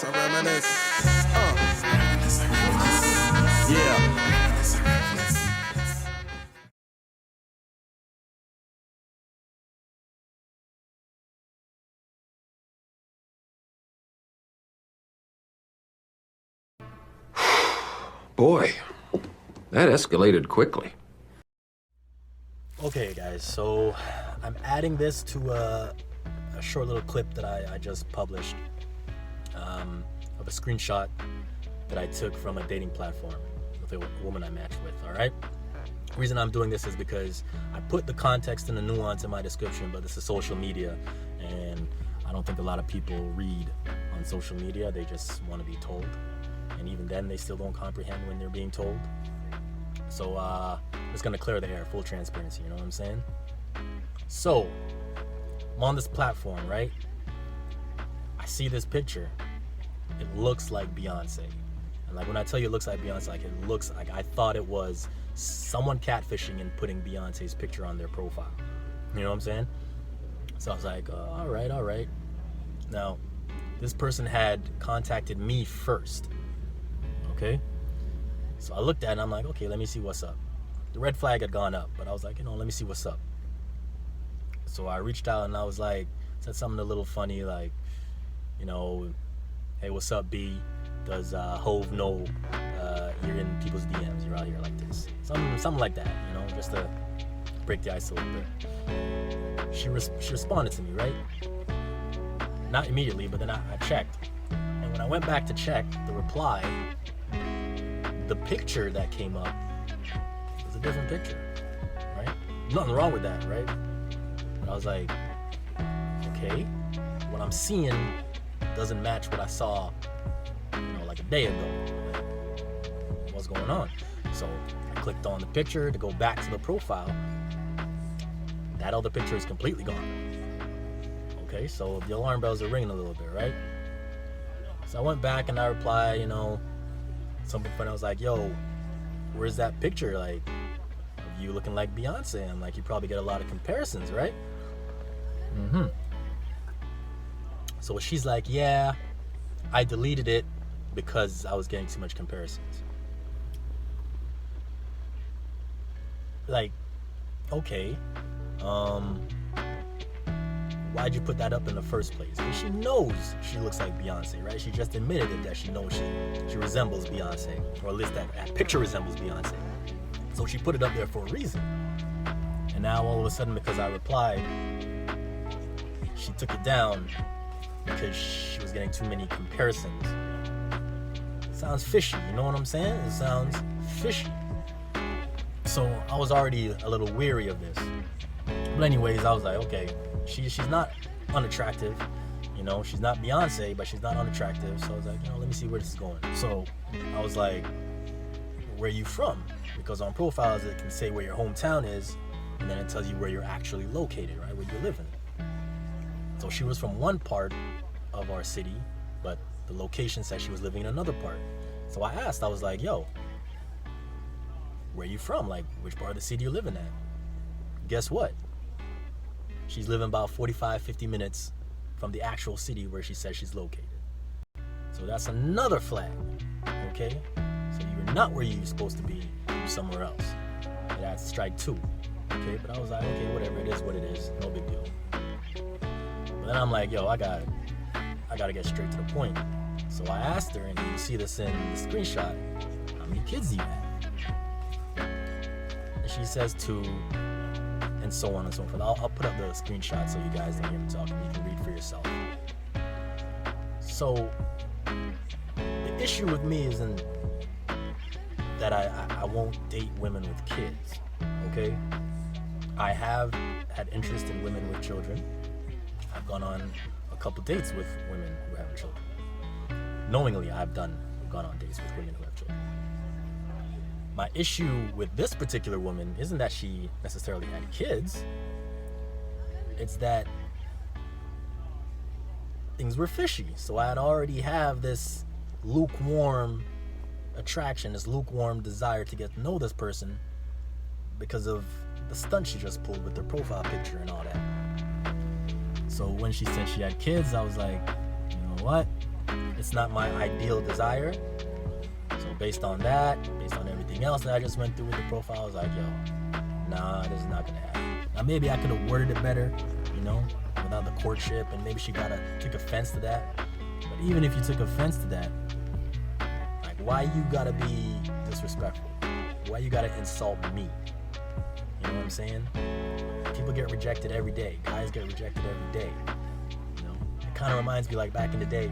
I reminisce. Yeah. Boy, that escalated quickly. Okay, guys, so I'm adding this to a short little clip that I just published of a screenshot that I took from a dating platform with a woman I matched with, all right? The reason I'm doing this is because I put the context and the nuance in my description, but this is social media, and I don't think a lot of people read on social media. They just want to be told, and even then, they still don't comprehend when they're being told. So I'm just gonna clear the air, full transparency, you know what I'm saying? So, I'm on this platform, right? I see this picture. It looks like Beyonce. And like when I tell you it looks like Beyonce, like it looks like I thought it was someone catfishing and putting Beyonce's picture on their profile. You know what I'm saying? So I was like, all right. Now, this person had contacted me first, okay? So I looked at it and I'm like, okay, let me see what's up. The red flag had gone up, but I was like, let me see what's up. So I reached out and I was like, said something a little funny, like, hey, what's up, B? Does Hove know you're in people's DMs? You're out here like this. Something like that, just to break the ice a little bit. She responded to me, right? Not immediately, but then I checked. And when I went back to check the reply, the picture that came up was a different picture, right? Nothing wrong with that, right? But I was like, okay, what I'm seeing doesn't match what I saw, like a day ago. Like, what's going on? So I clicked on the picture to go back to the profile. That other picture is completely gone. Okay, so the alarm bells are ringing a little bit, right? So I went back and I replied, something funny. I was like, yo, where's that picture, like, of you looking like Beyonce? I'm like, you probably get a lot of comparisons, right? So she's like, yeah, I deleted it because I was getting too much comparisons. Like, okay, why'd you put that up in the first place? Because she knows she looks like Beyonce, right? She just admitted it, that she knows she resembles Beyonce, or at least that picture resembles Beyonce. So she put it up there for a reason. And now all of a sudden, because I replied, she took it down because she was getting too many comparisons. Sounds fishy, you know what I'm saying? It sounds fishy. So I was already a little weary of this. But anyways, I was like, okay, she's not unattractive, she's not Beyonce, but she's not unattractive. So I was like, let me see where this is going. So I was like, where are you from? Because on profiles it can say where your hometown is, and then it tells you where you're actually located, right? Where you're living. So she was from one part of our city, but the location said she was living in another part. So I asked, I was like, yo, where you from? Like, which part of the city you're living at? Guess what? She's living about 45, 50 minutes from the actual city where she says she's located. So that's another flag, okay? So you're not where you're supposed to be, you're somewhere else. And that's strike 2, okay? But I was like, okay, whatever, it is what it is, no big deal. But then I'm like, yo, I gotta get straight to the point. So I asked her, and you see this in the screenshot, how many kids do you have? And she says 2, and so on and so forth. I'll put up the screenshot so you guys don't hear me talking. You can read for yourself. So the issue with me isn't that I won't date women with kids, okay? I have had interest in women with children. I've gone on a couple dates with women who have children. Knowingly, I've gone on dates with women who have children. My issue with this particular woman isn't that she necessarily had kids. It's that things were fishy. So I'd already have this lukewarm attraction, this lukewarm desire to get to know this person because of the stunt she just pulled with her profile picture and all that. So when she said she had kids, I was like, you know what? It's not my ideal desire. So based on that, based on everything else that I just went through with the profile, I was like, yo, nah, this is not gonna happen. Now maybe I could have worded it better, you know, without the courtship, and maybe she took offense to that. But even if you took offense to that, like, why you gotta be disrespectful? Why you gotta insult me? You know what I'm saying? People get rejected every day. Guys get rejected every day. You know, it kind of reminds me like back in the day,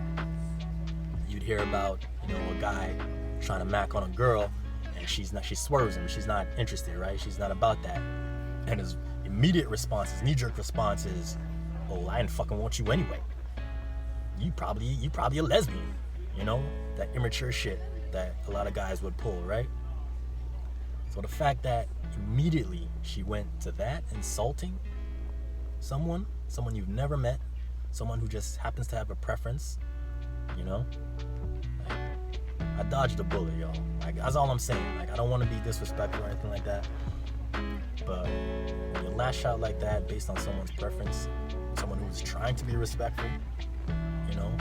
you'd hear about, you know, a guy trying to mac on a girl, and she swerves him. She's not interested, right? She's not about that. And his immediate response, his knee-jerk response is, "Oh, I didn't fucking want you anyway. You probably a lesbian." You know, that immature shit that a lot of guys would pull, right? So the fact that immediately she went to that, insulting someone you've never met, someone who just happens to have a preference, you know, like, I dodged a bullet, yo. Like, that's all I'm saying. Like, I don't want to be disrespectful or anything like that, but when you lash out like that based on someone's preference, someone who's trying to be respectful, you know,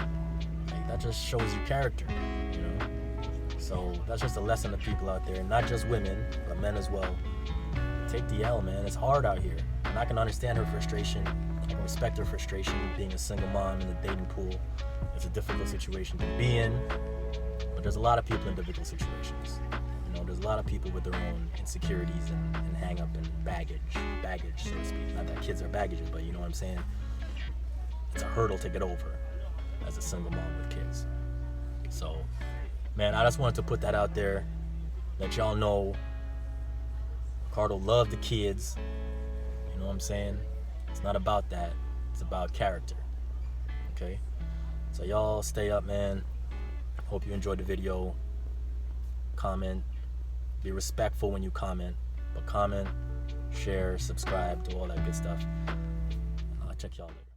like, that just shows your character, you know. So that's just a lesson to people out there, not just women, but men as well. Take the L, man. It's hard out here. And I can understand her frustration. I can respect her frustration being a single mom in the dating pool. It's a difficult situation to be in. But there's a lot of people in difficult situations. You know, there's a lot of people with their own insecurities and hang up and baggage, so to speak. Not that kids are baggage, but you know what I'm saying? It's a hurdle to get over as a single mom with kids. So, man, I just wanted to put that out there, let y'all know Ricardo loved the kids. You know what I'm saying? It's not about that. It's about character. Okay? So y'all stay up, man. Hope you enjoyed the video. Comment. Be respectful when you comment. But comment, share, subscribe, do all that good stuff. I'll check y'all later.